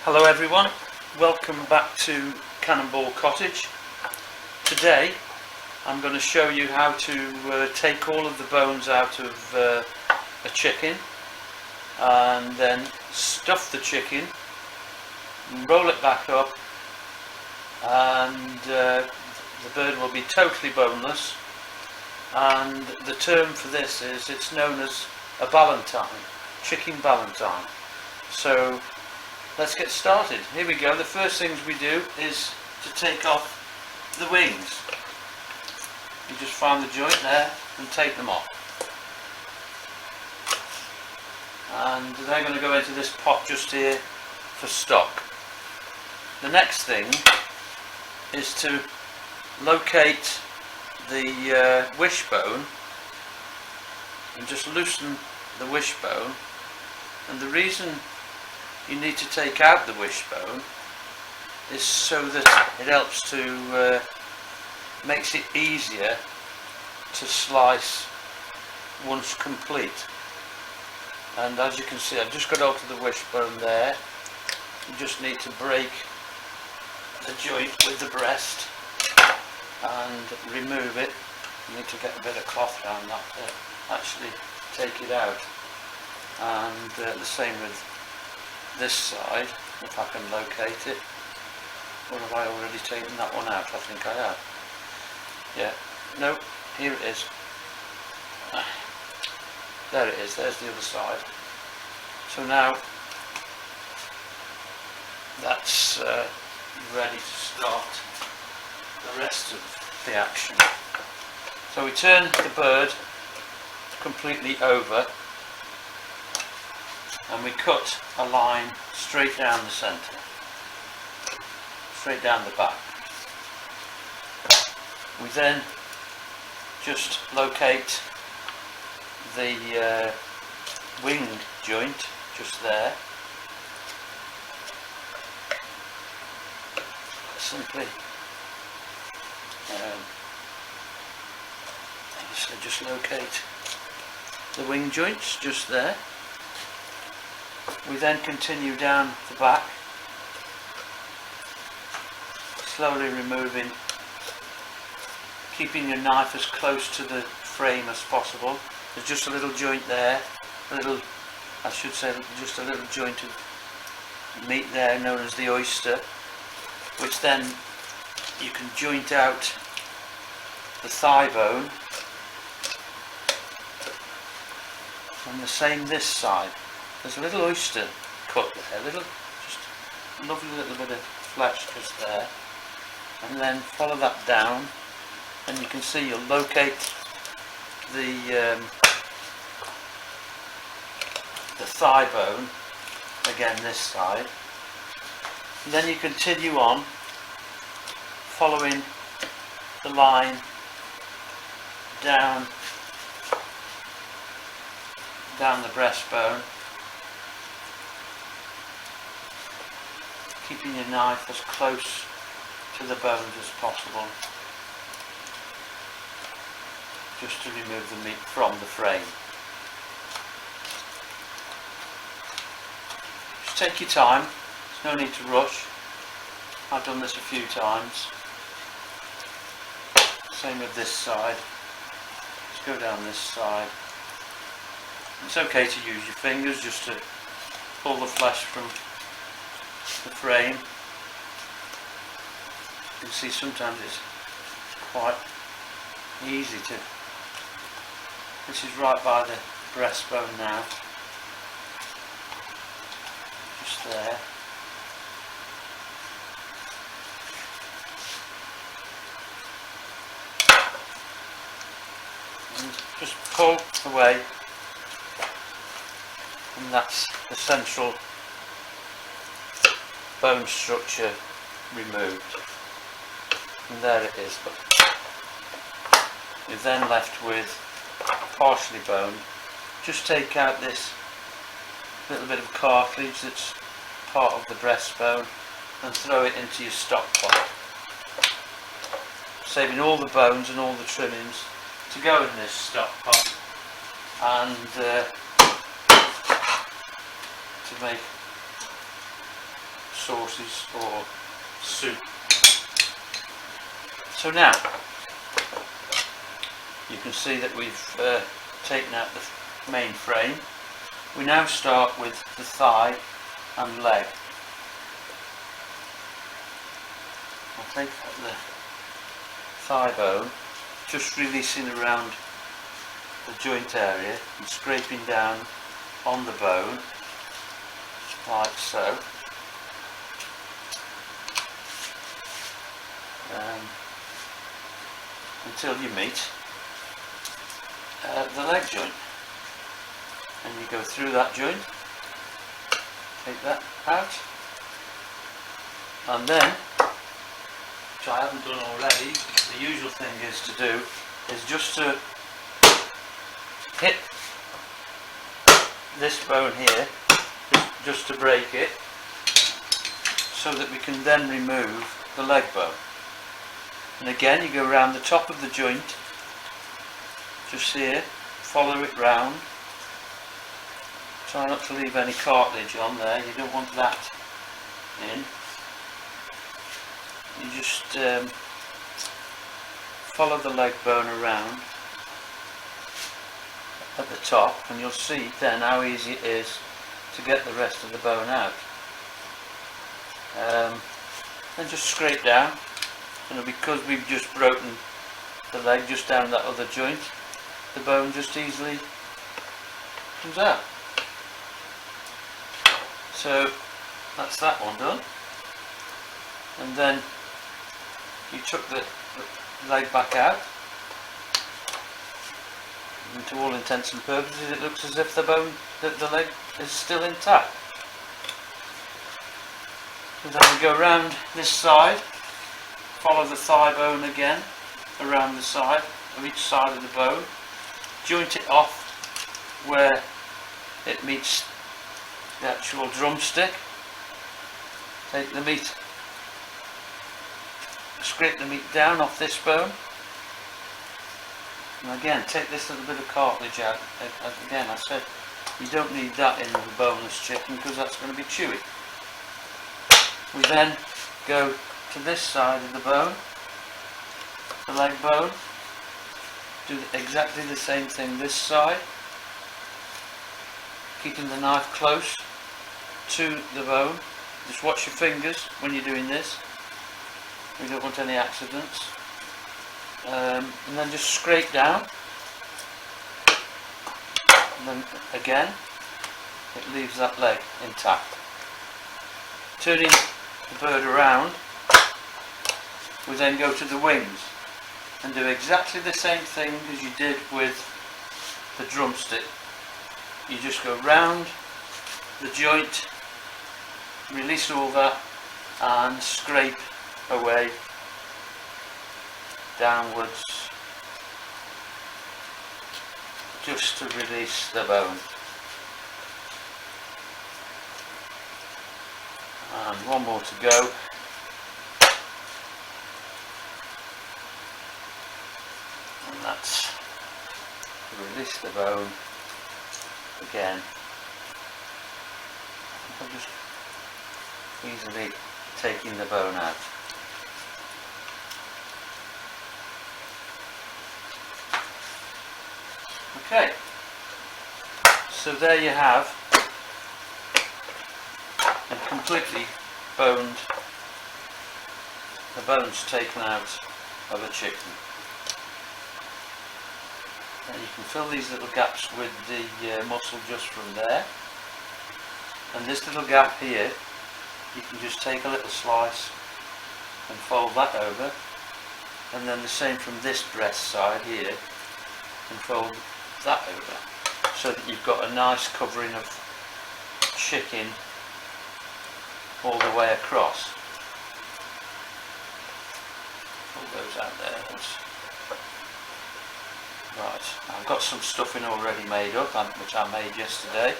Hello everyone, welcome back to Cannonball Cottage. Today I'm going to show you how to take all of the bones out of a chicken and then stuff the chicken, roll it back up, and the bird will be totally boneless. And the term for this is, it's known as a Ballotine, chicken Ballotine. So let's get started. Here we go. The first things we do is to take off the wings. You just find the joint there and take them off. And they're going to go into this pot just here for stock. The next thing is to locate the wishbone and just loosen the wishbone. And the reason you need to take out the wishbone is so that it helps to makes it easier to slice once complete. And as you can see, I've just got out of the wishbone there. You just need to break the joint with the breast and remove it. You need to get a bit of cloth around that to actually take it out. And the same with this side, if I can locate it. Or have I already taken that one out? I think I have. Yeah, no, here it is. There it is, there's the other side. So now that's ready to start the rest of the action. So we turn the bird completely over and we cut a line straight down the centre, straight down the back. We then just locate the wing joint just there. Simply just locate the wing joints just there. We then continue down the back, slowly removing, keeping your knife as close to the frame as possible. There's just a little joint there, just a little joint of meat there known as the oyster, which then you can joint out the thigh bone, and the same this side. There's a little oyster cut there, just a lovely little bit of flesh just there, and then follow that down, and you can see you'll locate the thigh bone again this side, and then you continue on following the line down the breastbone, keeping your knife as close to the bones as possible, just to remove the meat from the frame. Just take your time, there's no need to rush. I've done this a few times. Same with this side. Let's go down this side. It's okay to use your fingers just to pull the flesh from the frame. You can see sometimes it's quite easy to. This is right by the breastbone now, just there. And just pull away, and that's the central bone structure removed. And there it is. But you're then left with partially boned. Just take out this little bit of cartilage that's part of the breastbone and throw it into your stock pot, saving all the bones and all the trimmings to go in this stock pot. And to make sauces or soup. So now you can see that we've taken out the main frame. We now start with the thigh and leg. I'll take the thigh bone, just releasing around the joint area and scraping down on the bone like so. Until you meet the leg joint, and you go through that joint, take that out, and then, which I haven't done already, the usual thing is to do is just to hit this bone here, just to break it, so that we can then remove the leg bone. And again, you go around the top of the joint, just here, follow it round. Try not to leave any cartilage on there, you don't want that in. You just follow the leg bone around at the top, and you'll see then how easy it is to get the rest of the bone out. Then just scrape down, and because we've just broken the leg just down that other joint, the bone just easily comes out. So that's that one done, and then you took the leg back out, and to all intents and purposes it looks as if the leg is still intact. So then we go around this side, follow the thigh bone again around the side of each side of the bone, joint it off where it meets the actual drumstick, take the meat, scrape the meat down off this bone, and again take this little bit of cartilage out. Again, I said you don't need that in the boneless chicken because that's going to be chewy. We then go to this side of the bone, the leg bone, do exactly the same thing this side, keeping the knife close to the bone. Just watch your fingers when you're doing this, we don't want any accidents. And then just scrape down, and then again it leaves that leg intact. Turning the bird around, we then go to the wings and do exactly the same thing as you did with the drumstick. You just go round the joint, release all that, and scrape away downwards just to release the bone. And one more to go. And that's release the bone again. I'm just easily taking the bone out. Okay, so there you have a completely boned, the bones taken out of a chicken. And you can fill these little gaps with the muscle just from there, and this little gap here you can just take a little slice and fold that over, and then the same from this breast side here, and fold that over, so that you've got a nice covering of chicken all the way across. Pull those out there. Right, I've got some stuffing already made up, which I made yesterday.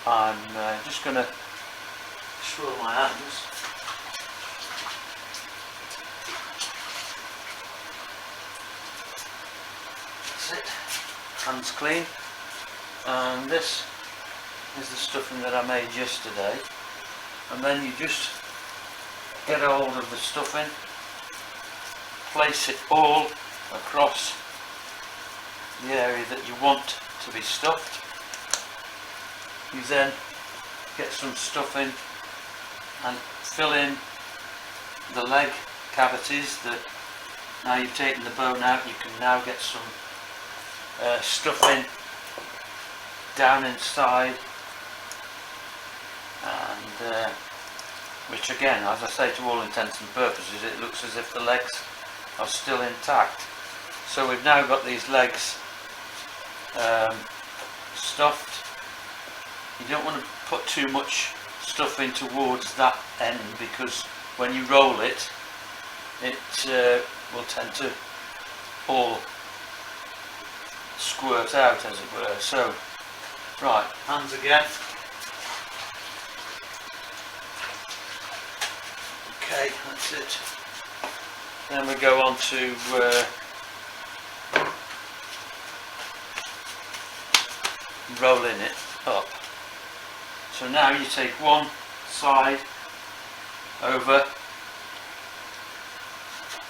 I'm just going to swirl my hands. That's it. Hands clean. And this is the stuffing that I made yesterday. and then you just get a hold of the stuffing, place it all across the area that you want to be stuffed. You then get some stuffing and fill in the leg cavities that, now you've taken the bone out, you can now get some stuffing down inside, and which again, as I say, to all intents and purposes, it looks as if the legs are still intact. So we've now got these legs stuffed. You don't want to put too much stuffing towards that end, because when you roll it, it will tend to all squirt out, as it were. So, right, hands again. Okay, that's it. Then we go on to rolling it up. So now you take one side over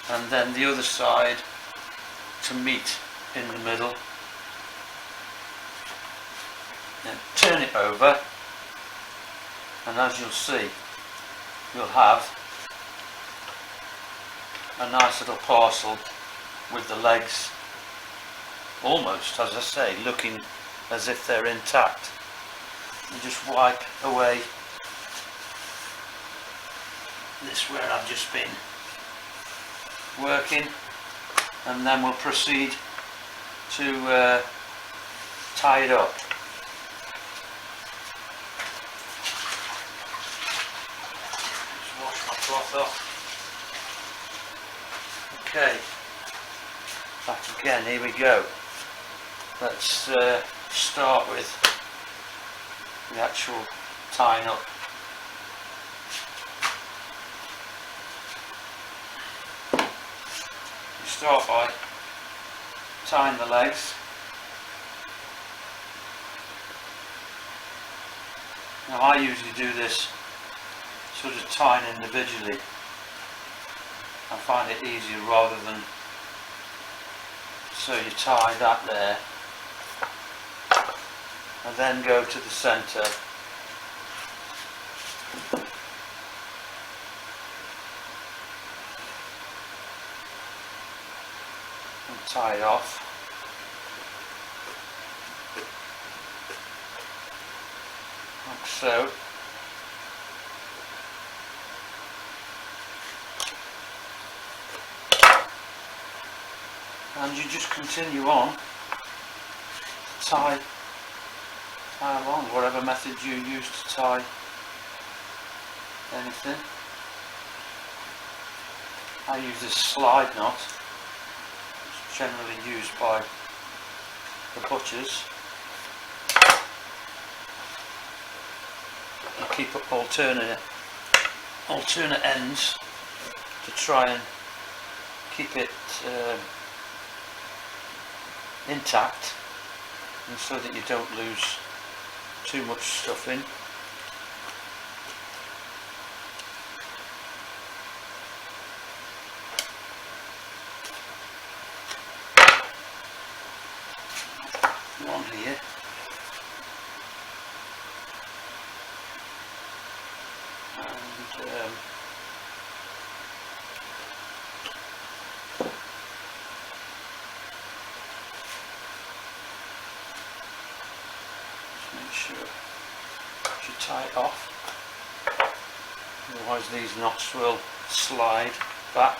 and then the other side to meet in the middle. Then turn it over, and as you'll see, you'll have a nice little parcel with the legs almost, as I say, looking as if they're intact. You just wipe away this where I've just been working, and then we'll proceed to tie it up. Just wash my cloth off. Okay, back again, here we go. Let's start with the actual tying up. You start by tying the legs. Now I usually do this sort of tying individually. I find it easier rather than, so you tie that there and then go to the centre and tie it off. Like so. And you just continue on, tie along, whatever method you use to tie anything. I use this slide knot, it's generally used by the butchers. You keep up alternate ends to try and keep it intact, and so that you don't lose too much stuffing. One here. And make sure you tie it off, otherwise these knots will slide back.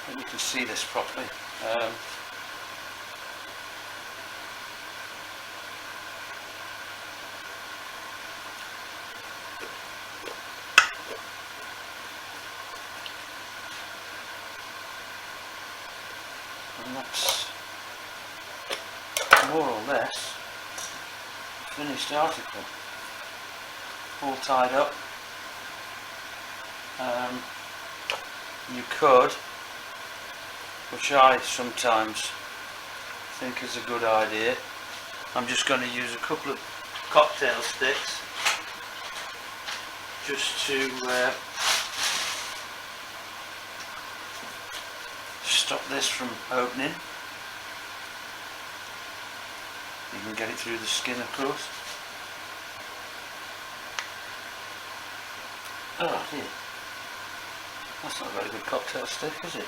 And you can see this properly. And that's more or less a finished article, all tied up. You could, which I sometimes think is a good idea, I'm just going to use a couple of cocktail sticks just to stop this from opening. You can get it through the skin, of course. Oh dear, that's not a very good cocktail stick, is it?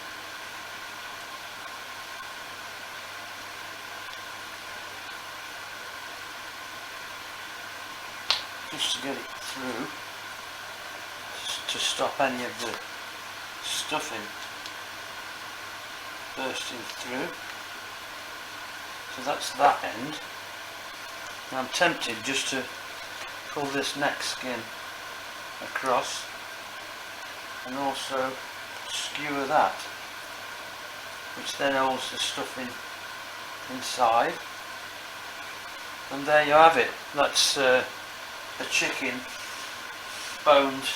Just to get it through, to stop any of the stuffing bursting through. So that's that end. And I'm tempted just to pull this neck skin across and also skewer that, which then holds the stuffing inside. And there you have it. That's a chicken boned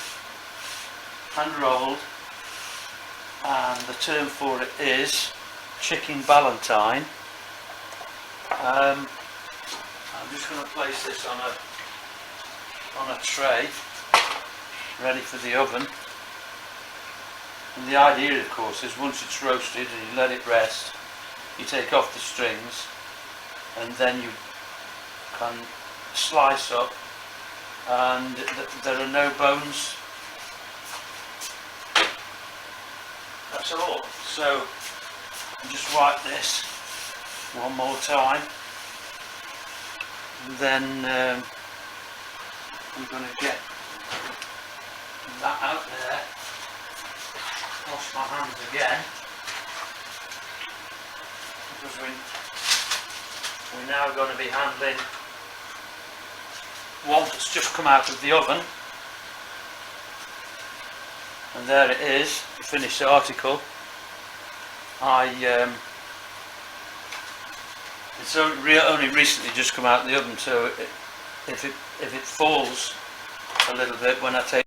and rolled, and the term for it is chicken ballotine. I'm just going to place this on a tray ready for the oven, and the idea of course is once it's roasted and you let it rest, you take off the strings and then you can slice up and there are no bones at all. So just wipe this one more time, and then I'm going to get that out there, wash my hands again, because we're now going to be handling one that's just come out of the oven. And there it is, the finished article. It's only recently just come out of the oven, so if it falls a little bit when I take